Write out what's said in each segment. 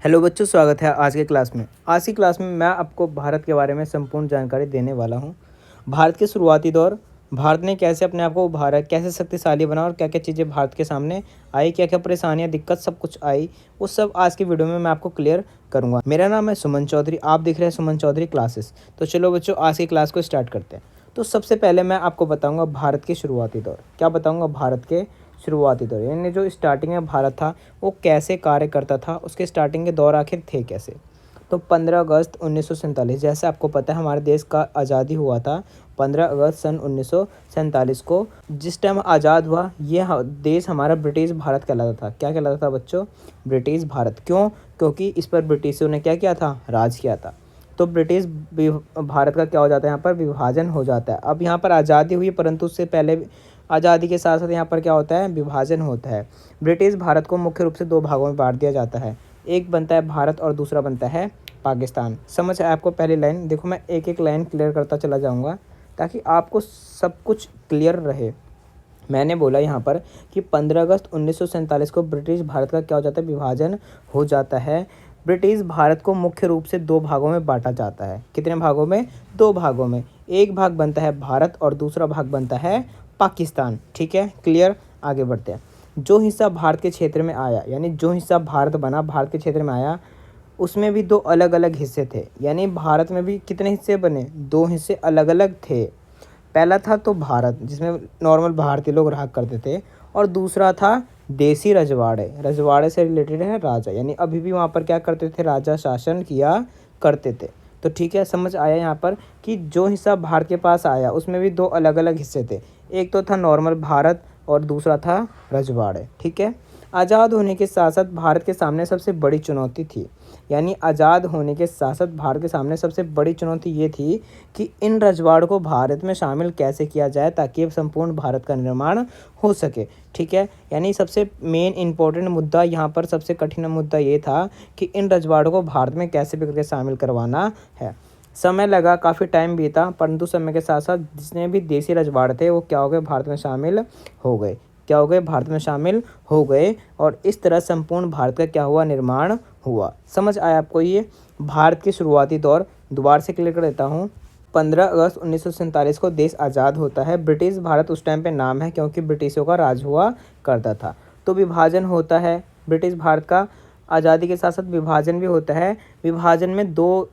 Hello बच्चों, स्वागत है आज के क्लास में। आज की क्लास में मैं आपको भारत के बारे में संपूर्ण जानकारी देने वाला हूं। भारत के शुरुआती दौर, भारत ने कैसे अपने आप को उभारा, कैसे शक्तिशाली बना और क्या क्या चीज़ें भारत के सामने आई, क्या क्या परेशानियां, दिक्कत सब कुछ आई, वो सब आज की वीडियो में मैं आपको क्लियर करूँगा। मेरा नाम है सुमन चौधरी, आप देख रहे हैं सुमन चौधरी क्लासेस। तो चलो बच्चों, आज की क्लास को स्टार्ट करते हैं। तो सबसे पहले मैं आपको बताऊँगा भारत के शुरुआती दौर। क्या बताऊँगा? भारत के शुरुआती दौर, यानी जो स्टार्टिंग में भारत था वो कैसे कार्य करता था, उसके स्टार्टिंग के दौर आखिर थे कैसे। तो 15 अगस्त 1947, जैसे आपको पता है हमारे देश का आज़ादी हुआ था 15 अगस्त सन 1947 को। जिस टाइम आज़ाद हुआ ये देश हमारा ब्रिटिश भारत कहलाता था। क्या कहलाता था बच्चों? ब्रिटिश भारत। क्यों? क्योंकि इस पर ब्रिटिशों ने क्या किया था? राज किया था। तो ब्रिटिश भारत का क्या हो जाता है? यहाँ पर विभाजन हो जाता है। अब यहाँ पर आज़ादी हुई, परंतु उससे पहले आज़ादी के साथ साथ यहाँ पर क्या होता है? विभाजन होता है। ब्रिटिश भारत को मुख्य रूप से दो भागों में बांट दिया जाता है। एक बनता है भारत और दूसरा बनता है पाकिस्तान। समझ आया आपको? पहली लाइन देखो, मैं एक एक लाइन क्लियर करता चला जाऊँगा ताकि आपको सब कुछ क्लियर रहे। मैंने बोला यहाँ पर कि 15 अगस्त 1947 को ब्रिटिश भारत का क्या हो जाता है? विभाजन हो जाता है। ब्रिटिश भारत को मुख्य रूप से दो भागों में बांटा जाता है। कितने भागों में? दो भागों में। एक भाग बनता है भारत और दूसरा भाग बनता है पाकिस्तान। ठीक है, क्लियर? आगे बढ़ते हैं। जो हिस्सा भारत के क्षेत्र में आया, यानी जो हिस्सा भारत बना, भारत के क्षेत्र में आया, उसमें भी दो अलग अलग हिस्से थे। यानी भारत में भी कितने हिस्से बने? दो हिस्से अलग अलग थे। पहला था तो भारत, जिसमें नॉर्मल भारतीय लोग रहा करते थे, और दूसरा था देसी रजवाड़े। रजवाड़े से रिलेटेड है राजा, यानी अभी भी वहाँ पर क्या करते थे? राजा शासन किया करते थे। तो ठीक है, समझ आया यहाँ पर कि जो हिस्सा भारत के पास आया उसमें भी दो अलग अलग हिस्से थे। एक तो था नॉर्मल भारत और दूसरा था रजवाड़े। ठीक है। आज़ाद होने के साथ साथ भारत के सामने सबसे बड़ी चुनौती थी, यानी आज़ाद होने के साथ साथ भारत के सामने सबसे बड़ी चुनौती ये थी कि इन रजवाड़ों को भारत में शामिल कैसे किया जाए ताकि संपूर्ण भारत का निर्माण हो सके। ठीक है, यानी सबसे मेन इंपॉर्टेंट मुद्दा यहाँ पर, सबसे कठिन मुद्दा ये था कि इन रजवाड़ों को भारत में कैसे भी करके शामिल करवाना है। समय लगा, काफ़ी टाइम बीता, परंतु समय के साथ साथ जितने भी देसी रजवाड़े थे वो क्या हो गए? भारत में शामिल हो गए। क्या हो गए? भारत में शामिल हो गए। और इस तरह संपूर्ण भारत का क्या हुआ? निर्माण हुआ। समझ आया आपको? ये भारत के शुरुआती दौर दोबारा से क्लियर कर देता हूँ। 15 अगस्त 1947 को देश आज़ाद होता है। ब्रिटिश भारत उस टाइम पे नाम है क्योंकि ब्रिटिशों का राज हुआ करता था। तो विभाजन होता है ब्रिटिश भारत का। आज़ादी के साथ साथ विभाजन भी होता है। विभाजन में दो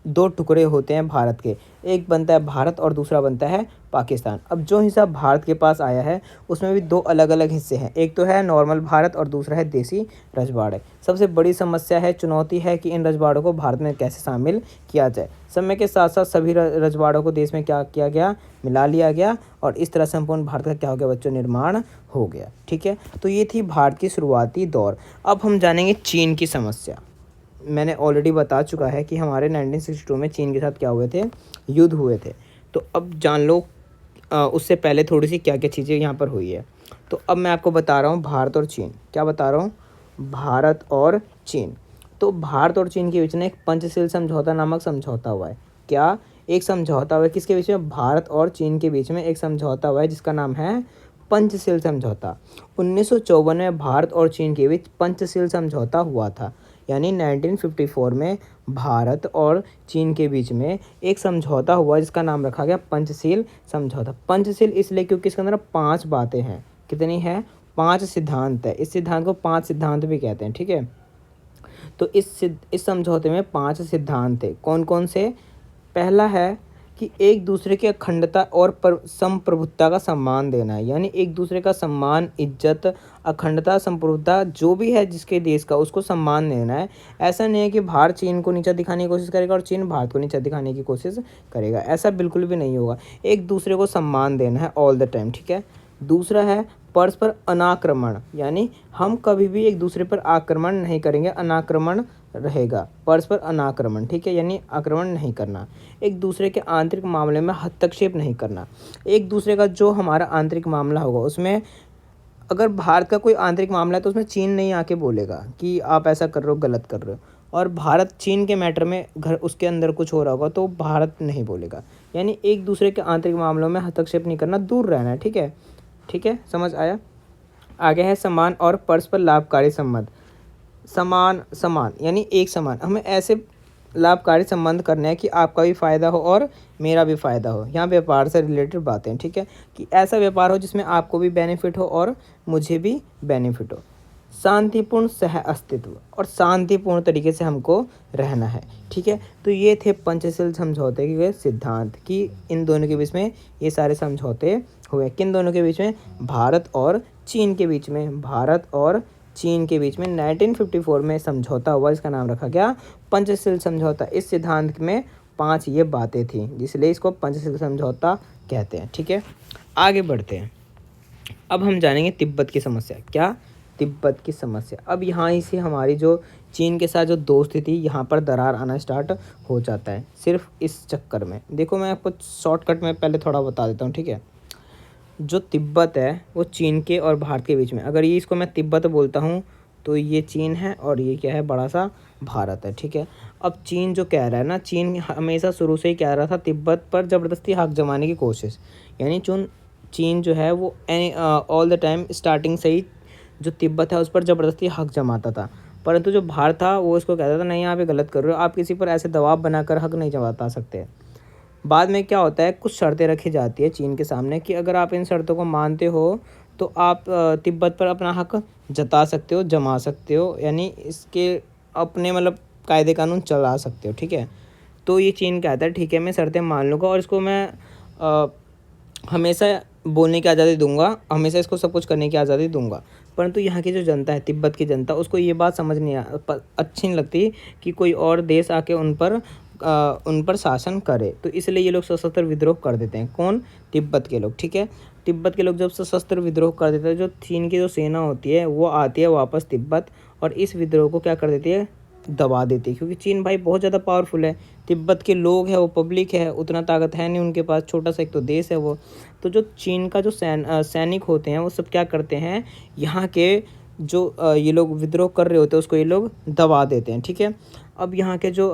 दो टुकड़े होते हैं भारत के। एक बनता है भारत और दूसरा बनता है पाकिस्तान। अब जो हिस्सा भारत के पास आया है उसमें भी दो अलग अलग हिस्से हैं। एक तो है नॉर्मल भारत और दूसरा है देसी रजवाड़े। सबसे बड़ी समस्या है, चुनौती है कि इन रजवाड़ों को भारत में कैसे शामिल किया जाए। समय के साथ साथ सभी रजवाड़ों को देश में क्या किया गया? मिला लिया गया, और इस तरह संपूर्ण भारत का क्या हो गया बच्चों? निर्माण हो गया। ठीक है, तो ये थी भारत की शुरुआती दौर। अब हम जानेंगे चीन की समस्या। मैंने ऑलरेडी बता चुका है कि हमारे 1962 में चीन के साथ क्या हुए थे? युद्ध हुए थे। तो अब जान लो उससे पहले थोड़ी सी क्या क्या चीज़ें यहाँ पर हुई है। तो अब मैं आपको बता रहा हूँ भारत और चीन। क्या बता रहा हूँ? भारत और चीन। तो भारत और चीन के बीच में एक पंचशील समझौता नामक समझौता हुआ है। क्या? एक समझौता हुआ है। किसके बीच में? भारत और चीन के बीच में एक समझौता हुआ है जिसका नाम है पंचशील समझौता। 1954 में भारत और चीन के बीच पंचशील समझौता हुआ था। यानी 1954 में भारत और चीन के बीच में एक समझौता हुआ जिसका नाम रखा गया पंचशील समझौता। पंचशील इसलिए क्योंकि इसके अंदर 5 बातें हैं। कितनी है? 5 सिद्धांत है। इस सिद्धांत को 5 सिद्धांत भी कहते हैं। ठीक है, तो इस समझौते में 5 सिद्धांत थे। कौन कौन से? पहला है कि एक दूसरे की अखंडता और संप्रभुता का सम्मान देना है। यानी एक दूसरे का सम्मान, इज्जत, अखंडता, संप्रभुता जो भी है जिसके देश का, उसको सम्मान देना है। ऐसा नहीं है कि भारत चीन को नीचा दिखाने की कोशिश करेगा और चीन भारत को नीचा दिखाने की कोशिश करेगा। ऐसा बिल्कुल भी नहीं होगा। एक दूसरे को सम्मान देना है ऑल द टाइम। ठीक है। दूसरा है परस्पर अनाक्रमण, यानी हम कभी भी एक दूसरे पर आक्रमण नहीं करेंगे, अनाक्रमण रहेगा। परस्पर अनाक्रमण, ठीक है, यानी आक्रमण नहीं करना। एक दूसरे के आंतरिक मामले में हस्तक्षेप नहीं करना। एक दूसरे का जो हमारा आंतरिक मामला होगा उसमें अगर भारत का कोई आंतरिक मामला है तो उसमें चीन नहीं आके बोलेगा कि आप ऐसा कर रहे हो, गलत कर रहे हो। और भारत चीन के मैटर में घर उसके अंदर कुछ हो रहा होगा तो भारत नहीं बोलेगा। यानी एक दूसरे के आंतरिक मामलों में हस्तक्षेप नहीं करना, दूर रहना है। ठीक है, ठीक है, समझ आया। आगे है समान और परस्पर लाभकारी संबंध। समान समान यानी एक समान, हमें ऐसे लाभकारी संबंध करने हैं कि आपका भी फ़ायदा हो और मेरा भी फ़ायदा हो। यहाँ व्यापार से रिलेटेड बातें हैं, ठीक है, कि ऐसा व्यापार हो जिसमें आपको भी बेनिफिट हो और मुझे भी बेनिफिट हो। शांतिपूर्ण सह अस्तित्व और शांतिपूर्ण तरीके से हमको रहना है, ठीक है। तो ये थे पंचशील समझौते के सिद्धांत कि इन दोनों के बीच में ये सारे समझौते हुए। किन दोनों के बीच में? भारत और चीन के बीच में। भारत और चीन के बीच में 1954 में समझौता हुआ, इसका नाम रखा गया पंचशील समझौता। इस सिद्धांत में 5 ये बातें थी, इसलिए इसको पंचशील समझौता कहते हैं, ठीक है। आगे बढ़ते हैं। अब हम जानेंगे तिब्बत की समस्या। क्या? तिब्बत की समस्या। अब यहाँ ही से हमारी जो चीन के साथ जो दोस्ती थी, यहाँ पर दरार आना स्टार्ट हो जाता है, सिर्फ इस चक्कर में। देखो मैं आपको शॉर्टकट में पहले थोड़ा बता देता हूँ, ठीक है। जो तिब्बत है वो चीन के और भारत के बीच में, अगर ये इसको मैं तिब्बत बोलता हूँ तो ये चीन है और ये क्या है, बड़ा सा भारत है, ठीक है। अब चीन जो कह रहा है ना, चीन हमेशा शुरू से ही कह रहा था तिब्बत पर ज़बरदस्ती हक जमाने की कोशिश, यानी चीन जो है वो ऑल द टाइम स्टार्टिंग से ही जो तिब्बत है उस पर ज़बरदस्ती हक जमाता था। परंतु जो भारत था वो इसको कहता था नहीं, आप ये गलत कर रहे हो, आप किसी पर ऐसे दबाव बनाकर हक नहीं जमा सकते। बाद में क्या होता है, कुछ शर्तें रखी जाती है चीन के सामने कि अगर आप इन शर्तों को मानते हो तो आप तिब्बत पर अपना हक जता सकते हो, जमा सकते हो, यानी इसके अपने मतलब कायदे कानून चला सकते हो, ठीक है। तो ये चीन कहता है ठीक है मैं शर्तें मान लूँगा और इसको मैं हमेशा बोलने की आज़ादी दूंगा, हमेशा इसको सब कुछ करने की आज़ादी दूंगा। परंतु यहाँ की जो जनता है, तिब्बत की जनता, उसको ये बात समझ नहीं अच्छी नहीं लगती कि कोई और देश आके उन पर शासन करे। तो इसलिए ये लोग सशस्त्र विद्रोह कर देते हैं। कौन? तिब्बत के लोग, ठीक है। तिब्बत के लोग जब सशस्त्र विद्रोह कर देते हैं, जो चीन की जो सेना होती है वो आती है वापस तिब्बत और इस विद्रोह को क्या कर देती है, दबा देती है। क्योंकि चीन भाई बहुत ज़्यादा पावरफुल है, तिब्बत के लोग हैं वो पब्लिक है, उतना ताकत है नहीं उनके पास, छोटा सा एक तो देश है वो। तो जो चीन का जो सैनिक होते हैं वो सब क्या करते हैं, यहाँ के जो ये लोग विद्रोह कर रहे होते हैं उसको ये लोग दबा देते हैं, ठीक है। अब यहाँ के जो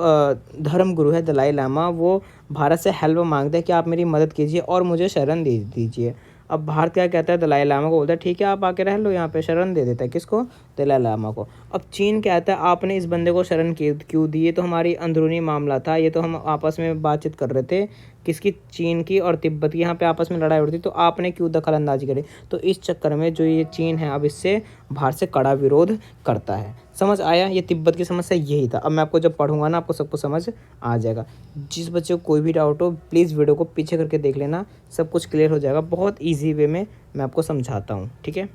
धर्म गुरु है दलाई लामा, वो भारत से हेल्प मांगते हैं कि आप मेरी मदद कीजिए और मुझे शरण दे दीजिए। अब भारत क्या कहता है, दलाई लामा को बोलता है ठीक है आप आके रह लो यहाँ पे, शरण दे देता है किसको, दलाई लामा को। अब चीन कहता है आपने इस बंदे को शरण क्यों दी, ये तो हमारी अंदरूनी मामला था, ये तो हम आपस में बातचीत कर रहे थे, किसकी, चीन की और तिब्बत की, यहाँ पे आपस में लड़ाई उठती, तो आपने क्यों दखल अंदाजी करी। तो इस चक्कर में जो ये चीन है अब इससे भारत से कड़ा विरोध करता है। समझ आया? ये तिब्बत की समस्या यही था। अब मैं आपको जब पढ़ूंगा ना आपको सबको समझ आ जाएगा। जिस बच्चे को कोई भी डाउट हो प्लीज़ वीडियो को पीछे करके देख लेना, सब कुछ क्लियर हो जाएगा। बहुत ईजी वे में मैं आपको समझाता हूँ, ठीक है।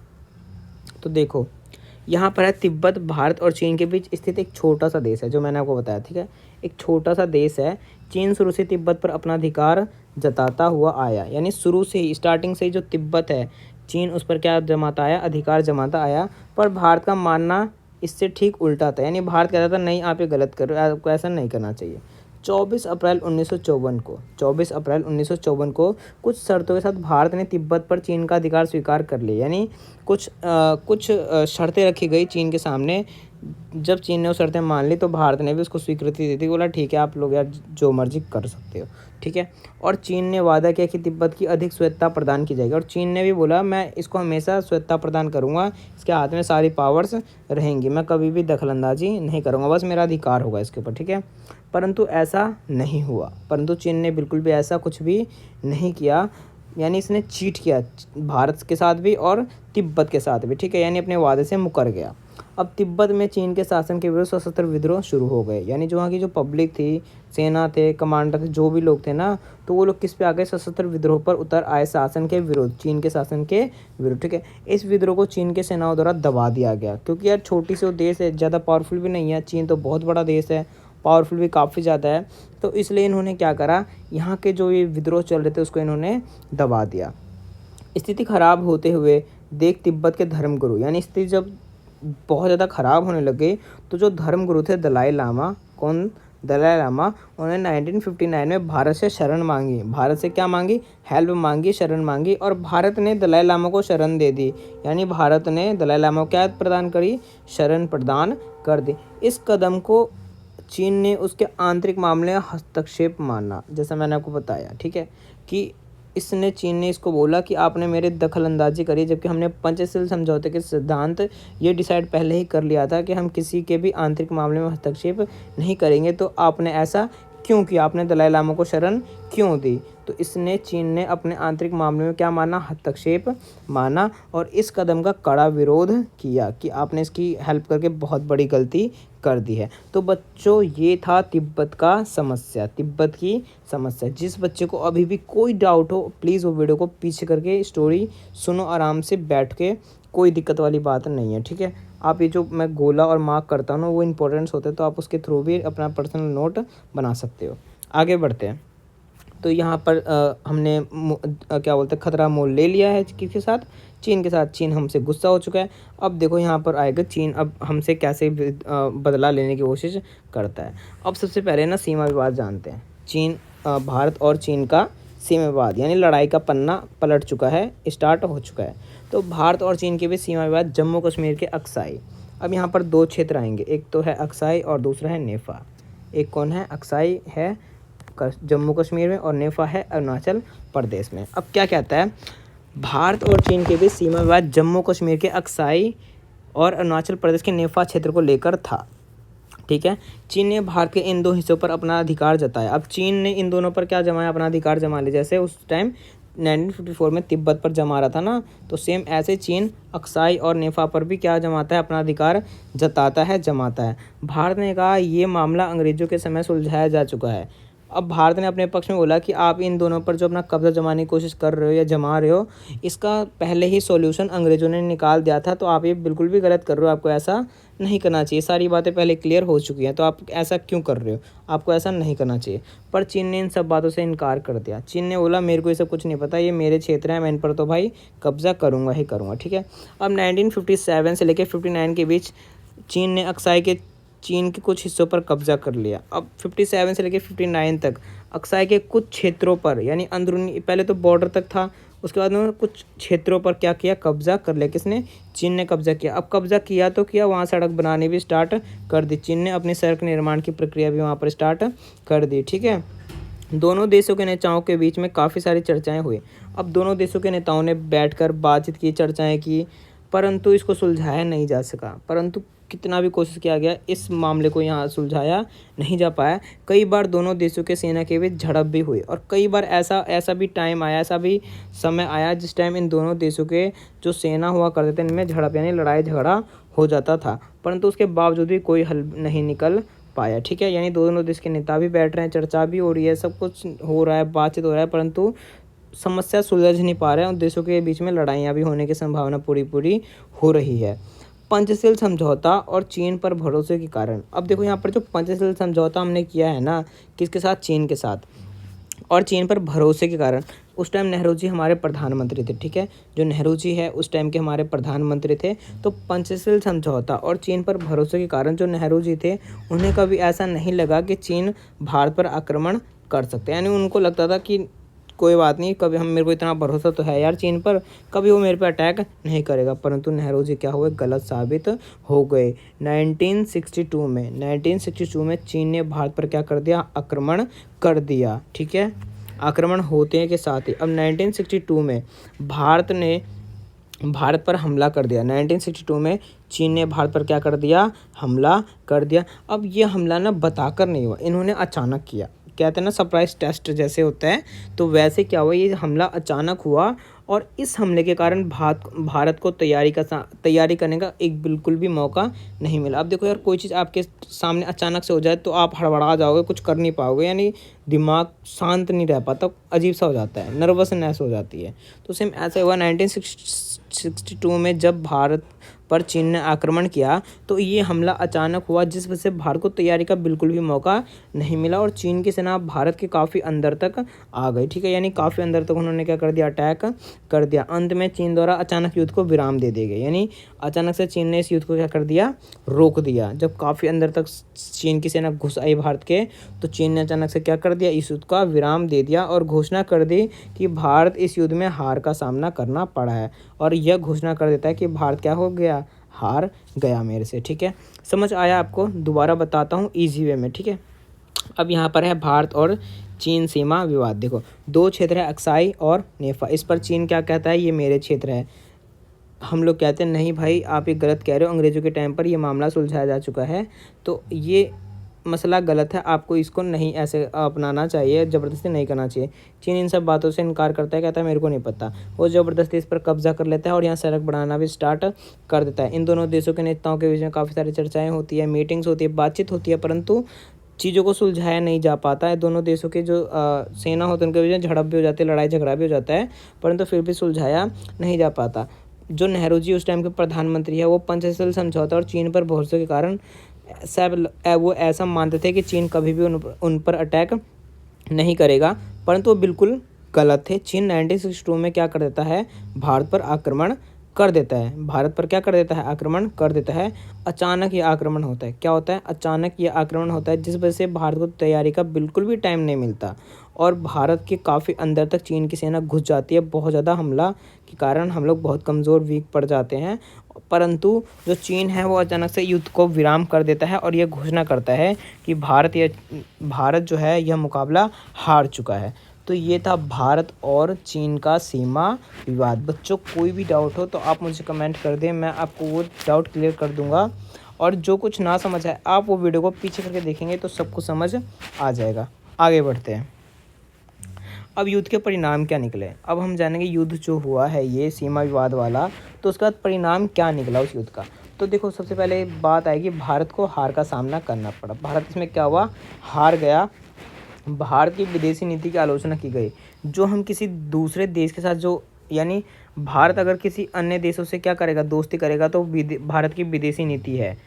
तो देखो यहाँ पर है तिब्बत भारत और चीन के बीच स्थित एक छोटा सा देश है, जो मैंने आपको बताया, ठीक है। एक छोटा सा देश है। चीन शुरू से तिब्बत पर अपना अधिकार जताता हुआ आया, यानी शुरू से ही स्टार्टिंग से ही जो तिब्बत है चीन उस पर क्या जमाता आया, अधिकार जमाता आया। पर भारत का मानना इससे ठीक उल्टा था, यानी भारत कहता था नहीं आप ये गलत कर रहे हो, आपको ऐसा नहीं करना चाहिए। 24 अप्रैल 1954 को कुछ शर्तों के साथ भारत ने तिब्बत पर चीन का अधिकार स्वीकार कर लिया, यानी कुछ शर्तें रखी गई चीन के सामने। जब चीन ने वो शर्तें मान ली तो भारत ने भी उसको स्वीकृति दी थी, बोला ठीक है आप लोग यार जो मर्जी कर सकते हो, ठीक है। और चीन ने वादा किया कि तिब्बत की अधिक स्वायत्तता प्रदान की जाएगी, और चीन ने भी बोला मैं इसको हमेशा स्वायत्तता प्रदान करूँगा, इसके हाथ में सारी पावर्स रहेंगी, मैं कभी भी दखलंदाजी नहीं करूँगा, बस मेरा अधिकार होगा इसके ऊपर, ठीक है। परंतु ऐसा नहीं हुआ। परंतु चीन ने बिल्कुल भी ऐसा कुछ भी नहीं किया, यानी इसने चीट किया भारत के साथ भी और तिब्बत के साथ भी, ठीक है, यानी अपने वादे से मुकर गया। अब तिब्बत में चीन के शासन के विरुद्ध सशस्त्र विद्रोह शुरू हो गए, यानी जो वहाँ की जो पब्लिक थी, सेना थे, कमांडर थे, जो भी लोग थे ना, तो वो लोग किस पे आ गए, सशस्त्र विद्रोह पर उतर आए, शासन के विरुद्ध, चीन के शासन के विरुद्ध, ठीक है। इस विद्रोह को चीन के सेनाओं द्वारा दबा दिया गया, क्योंकि यार छोटी सी देश है, ज़्यादा पावरफुल भी नहीं है, चीन तो बहुत बड़ा देश है, पावरफुल भी काफ़ी ज़्यादा है। तो इसलिए इन्होंने क्या करा, यहाँ के जो ये विद्रोह चल रहे थे उसको इन्होंने दबा दिया। स्थिति खराब होते हुए देख तिब्बत के धर्मगुरु, यानी स्थिति जब बहुत ज़्यादा ख़राब होने लगे तो जो धर्मगुरु थे दलाई लामा, कौन, दलाई लामा, उन्होंने 1959 में भारत से शरण मांगी। भारत से क्या मांगी, हेल्प मांगी, शरण मांगी, और भारत ने दलाई लामा को शरण दे दी, यानी भारत ने दलाई लामा को क्या प्रदान करी, शरण प्रदान कर दी। इस कदम को चीन ने उसके आंतरिक मामले में हस्तक्षेप माना, जैसा मैंने आपको बताया, ठीक है, कि इसने चीन ने इसको बोला कि आपने मेरे दखल अंदाजी करी, जबकि हमने पंचशील समझौते के सिद्धांत ये डिसाइड पहले ही कर लिया था कि हम किसी के भी आंतरिक मामले में हस्तक्षेप नहीं करेंगे, तो आपने ऐसा क्यों किया, आपने दलाई लामा को शरण क्यों दी। तो इसने चीन ने अपने आंतरिक मामले में क्या माना, हस्तक्षेप माना, और इस कदम का कड़ा विरोध किया कि आपने इसकी हेल्प करके बहुत बड़ी गलती कर दी है। तो बच्चों ये था तिब्बत का समस्या, तिब्बत की समस्या। जिस बच्चे को अभी भी कोई डाउट हो प्लीज़ वो वीडियो को पीछे करके स्टोरी सुनो आराम से बैठ के, कोई दिक्कत वाली बात नहीं है, ठीक है। आप ये जो मैं गोला और मार्क करता हूँ ना वो इंपॉर्टेंट्स होते हैं, तो आप उसके थ्रू भी अपना पर्सनल नोट बना सकते हो। आगे बढ़ते हैं। तो यहाँ पर हमने क्या बोलते हैं खतरा मोल ले लिया है किसके साथ, चीन के साथ। चीन हमसे गुस्सा हो चुका है। अब देखो यहाँ पर आएगा चीन अब हमसे कैसे बदला लेने की कोशिश करता है। अब सबसे पहले ना सीमा विवाद जानते हैं। चीन भारत और चीन का सीमा विवाद यानी लड़ाई का पन्ना पलट चुका है, स्टार्ट हो चुका है। तो भारत और चीन के बीच सीमा विवाद जम्मू कश्मीर के अक्साई। अब यहाँ पर दो क्षेत्र आएंगे, एक तो है अक्साई और दूसरा है नेफा। एक कौन है, अक्साई है जम्मू कश्मीर में और नेफा है अरुणाचल प्रदेश में। अब क्या कहता है, भारत और चीन के बीच सीमा विवाद जम्मू कश्मीर के अक्साई और अरुणाचल प्रदेश के नेफा क्षेत्र को लेकर था, ठीक है। चीन ने भारत के इन दो हिस्सों पर अपना अधिकार जताया। अब चीन ने इन दोनों पर क्या जमाया, अपना अधिकार जमा लिया। जैसे उस टाइम 1954 में तिब्बत पर जमा रहा था ना, तो सेम ऐसे चीन अक्साई और नेफा पर भी क्या जमाता है, अपना अधिकार जताता है, जमाता है। भारत ने कहा ये मामला अंग्रेजों के समय सुलझाया जा चुका है। अब भारत ने अपने पक्ष में बोला कि आप इन दोनों पर जो अपना कब्जा जमाने की कोशिश कर रहे हो या जमा रहे हो, इसका पहले ही सॉल्यूशन अंग्रेज़ों ने निकाल दिया था, तो आप ये बिल्कुल भी गलत कर रहे हो, आपको ऐसा नहीं करना चाहिए। सारी बातें पहले क्लियर हो चुकी हैं, तो आप ऐसा क्यों कर रहे हो, आपको ऐसा नहीं करना चाहिए। पर चीन ने इन सब बातों से इनकार कर दिया। चीन ने बोला मेरे को ये सब कुछ नहीं पता, ये मेरे क्षेत्र हैं, मैं इन पर तो भाई कब्जा करूँगा ही करूँगा, ठीक है। अब 1957 से लेकर 59 के बीच चीन ने अक्साई के चीन के कुछ हिस्सों पर कब्जा कर लिया। अब 57 से लेकर 59 तक अक्साई के कुछ क्षेत्रों पर यानी अंदरूनी, पहले तो बॉर्डर तक था, उसके बाद उन्होंने कुछ क्षेत्रों पर क्या किया, कब्जा कर लिया। किसने, चीन ने कब्जा किया। अब कब्जा किया तो किया, वहाँ सड़क बनाने भी स्टार्ट कर दी। चीन ने अपनी सड़क निर्माण की प्रक्रिया भी वहाँ पर स्टार्ट कर दी, ठीक है। दोनों देशों के नेताओं के बीच में काफ़ी सारी चर्चाएँ हुई। अब दोनों देशों के नेताओं ने बैठकर बातचीत की, चर्चाएँ की, परंतु इसको सुलझाया नहीं जा सका। परंतु कितना भी कोशिश किया गया, इस मामले को यहाँ सुलझाया नहीं जा पाया। कई बार दोनों देशों के सेना के बीच झड़प भी हुई, और कई बार ऐसा भी टाइम आया, ऐसा भी समय आया जिस टाइम इन दोनों देशों के जो सेना हुआ करते थे इनमें झड़प यानी लड़ाई झगड़ा हो जाता था, परंतु उसके बावजूद भी कोई हल नहीं निकल पाया, ठीक है। यानी दोनों देश के नेता भी बैठ रहे हैं, चर्चा भी हो रही है, सब कुछ हो रहा है, बातचीत हो रहा है, परंतु समस्या सुलझ नहीं पा रहे हैं। उन देशों के बीच में लड़ाइयाँ भी होने की संभावना पूरी हो रही है। पंचशील समझौता और चीन पर भरोसे के कारण। अब देखो यहाँ पर जो पंचशील समझौता हमने किया है ना, किसके साथ, चीन के साथ, और चीन पर भरोसे के कारण। उस टाइम नेहरू जी हमारे प्रधानमंत्री थे, ठीक है। जो नेहरू जी है उस टाइम के हमारे प्रधानमंत्री थे। तो पंचशील समझौता और चीन पर भरोसे के कारण जो नेहरू जी थे, उन्हें कभी ऐसा नहीं लगा कि चीन भारत पर आक्रमण कर सकते हैं। यानी उनको लगता था कि कोई बात नहीं, कभी मेरे को इतना भरोसा तो है यार चीन पर, कभी वो मेरे पे अटैक नहीं करेगा। परंतु नेहरू जी क्या हुए, गलत साबित हो गए। 1962 में चीन ने भारत पर क्या कर दिया, आक्रमण कर दिया, ठीक है। आक्रमण होते के साथ ही अब 1962 में भारत पर हमला कर दिया। 1962 में चीन ने भारत पर क्या कर दिया, हमला कर दिया। अब ये हमला ना बताकर नहीं हुआ, इन्होंने अचानक किया। कहते हैं ना सरप्राइज टेस्ट जैसे होता है, तो वैसे क्या हुआ, ये हमला अचानक हुआ, और इस हमले के कारण भारत को तैयारी करने का एक बिल्कुल भी मौका नहीं मिला। अब देखो यार, कोई चीज़ आपके सामने अचानक से हो जाए तो आप हड़बड़ा जाओगे, कुछ कर नहीं पाओगे, यानी दिमाग शांत नहीं रह पाता, अजीब सा हो जाता है, नर्वसनेस हो जाती है। तो सेम ऐसा हुआ 1962 में जब भारत पर चीन ने आक्रमण किया, तो ये हमला अचानक हुआ, जिस वजह से भारत को तैयारी का बिल्कुल भी मौका नहीं मिला, और चीन की सेना भारत के काफ़ी अंदर तक आ गई, ठीक है। यानी काफ़ी अंदर तक उन्होंने क्या कर दिया, अटैक कर दिया। अंत में चीन द्वारा अचानक युद्ध को विराम दे दिया गया, यानी अचानक से चीन ने इस युद्ध को क्या कर दिया, रोक दिया। जब काफ़ी अंदर तक चीन की सेना घुस आई भारत के, तो चीन ने अचानक से क्या कर दिया, इस युद्ध का विराम दे दिया और घोषणा कर दी कि भारत इस युद्ध में हार का सामना करना पड़ा है, और यह घोषणा कर देता है कि भारत क्या हो गया, हार गया मेरे से, ठीक है। समझ आया आपको, दोबारा बताता हूँ ईजी वे में, ठीक है। अब यहाँ पर है भारत और चीन सीमा विवाद। देखो, दो क्षेत्र है अक्साई और नेफा। इस पर चीन क्या कहता है, ये मेरे क्षेत्र है। हम लोग कहते हैं नहीं भाई, आप ये गलत कह रहे हो, अंग्रेज़ों के टाइम पर ये मामला सुलझाया जा चुका है, तो ये मसला गलत है, आपको इसको नहीं ऐसे अपनाना चाहिए, ज़बरदस्ती नहीं करना चाहिए। चीन इन सब बातों से इनकार करता है, कहता है मेरे को नहीं पता। वो ज़बरदस्ती इस पर कब्जा कर लेता है और यहाँ सड़क बनाना भी स्टार्ट कर देता है। इन दोनों देशों के नेताओं के बीच में काफ़ी सारी चर्चाएँ होती है, मीटिंग्स होती है, बातचीत होती है, परंतु चीज़ों को सुलझाया नहीं जा पाता है। दोनों देशों के जो सेना होते हैं उनके बीच में झड़प भी हो जाती है, लड़ाई झगड़ा भी हो जाता है, परंतु फिर भी सुलझाया नहीं जा पाता। जो नेहरू जी उस टाइम के प्रधानमंत्री है, वो पंचशील समझौता और चीन पर भरोसे के कारण सब वो ऐसा मानते थे कि चीन कभी भी उन पर अटैक नहीं करेगा, परंतु वो बिल्कुल गलत थे। चीन 1962 में क्या कर देता है, भारत पर आक्रमण कर देता है। भारत पर क्या कर देता है, आक्रमण कर देता है। अचानक ये आक्रमण होता है। क्या होता है, अचानक ये आक्रमण होता है, जिस वजह से भारत को तैयारी का बिल्कुल भी टाइम नहीं मिलता और भारत के काफ़ी अंदर तक चीन की सेना घुस जाती है। बहुत ज़्यादा हमला के कारण हम लोग बहुत कमज़ोर, वीक पड़ जाते हैं, परंतु जो चीन है वो अचानक से युद्ध को विराम कर देता है और यह घोषणा करता है कि भारत जो है यह मुकाबला हार चुका है। तो ये था भारत और चीन का सीमा विवाद। बच्चों, कोई भी डाउट हो तो आप मुझे कमेंट कर दें, मैं आपको वो डाउट क्लियर कर दूंगा। और जो कुछ ना समझ आए आप वो वीडियो को पीछे करके देखेंगे तो सब कुछ समझ आ जाएगा। आगे बढ़ते हैं। अब युद्ध के परिणाम क्या निकले, अब हम जानेंगे युद्ध जो हुआ है ये सीमा विवाद वाला, तो उसका परिणाम क्या निकला उस युद्ध का। तो देखो, सबसे पहले बात आएगी, भारत को हार का सामना करना पड़ा। भारत इसमें क्या हुआ, हार गया। भारत की विदेशी नीति की आलोचना की गई। जो हम किसी दूसरे देश के साथ जो, यानी भारत अगर किसी अन्य देशों से क्या करेगा, दोस्ती करेगा, तो भारत की विदेशी नीति है,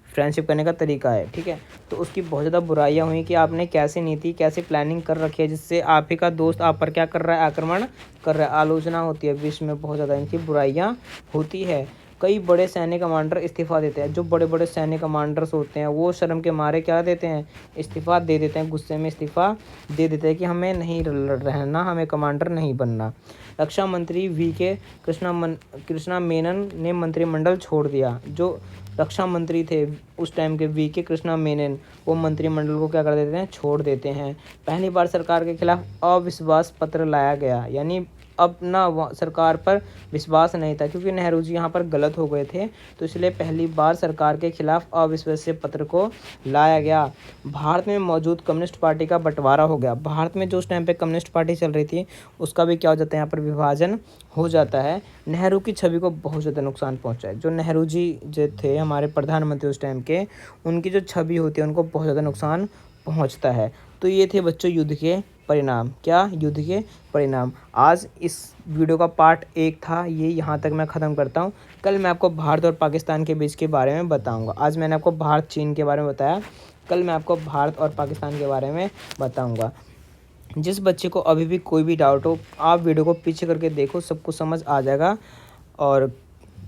फ्रेंडशिप करने का तरीका है, ठीक है। तो उसकी बहुत ज़्यादा बुराइयां हुई कि आपने कैसे नीति, कैसे प्लानिंग कर रखी है, जिससे आप ही का दोस्त आप पर क्या कर रहा है, आक्रमण कर रहा है। आलोचना होती है विश्व में, बहुत ज़्यादा इनकी बुराइयां होती है। कई बड़े सैन्य कमांडर इस्तीफ़ा देते हैं। जो बड़े बड़े सैन्य कमांडर्स होते हैं वो शर्म के मारे क्या देते हैं, इस्तीफ़ा दे देते हैं, गुस्से में इस्तीफ़ा दे देते हैं कि हमें नहीं रहना, हमें कमांडर नहीं बनना। रक्षा मंत्री वी.के. कृष्णा मेनन ने मंत्रिमंडल छोड़ दिया। जो रक्षा मंत्री थे उस टाइम के वी.के. कृष्णा मेनन, वो मंत्रिमंडल को क्या कर देते हैं, छोड़ देते हैं। पहली बार सरकार के खिलाफ अविश्वास पत्र लाया गया, यानी अब ना सरकार पर विश्वास नहीं था, क्योंकि नेहरू जी यहाँ पर गलत हो गए थे, तो इसलिए पहली बार सरकार के खिलाफ अविश्वास पत्र को लाया गया। भारत में मौजूद कम्युनिस्ट पार्टी का बंटवारा हो गया। भारत में जो उस टाइम पे कम्युनिस्ट पार्टी चल रही थी उसका भी क्या हो जाता है, यहाँ पर विभाजन हो जाता है। नेहरू की छवि को बहुत ज़्यादा नुकसान पहुँचा है। जो नेहरू जी जो थे हमारे प्रधानमंत्री उस टाइम के, उनकी जो छवि होती है उनको बहुत ज़्यादा नुकसान पहुँचता है। तो ये थे बच्चों युद्ध के परिणाम। क्या, युद्ध के परिणाम। आज इस वीडियो का पार्ट 1 था, ये यहाँ तक मैं ख़त्म करता हूँ। कल मैं आपको भारत और पाकिस्तान के बीच के बारे में बताऊँगा। आज मैंने आपको भारत चीन के बारे में बताया, कल मैं आपको भारत और पाकिस्तान के बारे में बताऊँगा। जिस बच्चे को अभी भी कोई भी डाउट हो, आप वीडियो को पीछे करके देखो, सब कुछ समझ आ जाएगा। और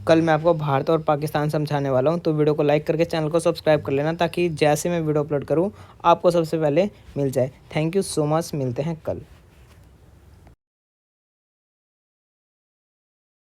कल मैं आपको भारत और पाकिस्तान समझाने वाला हूं, तो वीडियो को लाइक करके चैनल को सब्सक्राइब कर लेना, ताकि जैसे मैं वीडियो अपलोड करूं आपको सबसे पहले मिल जाए। थैंक यू सो मच, मिलते हैं कल।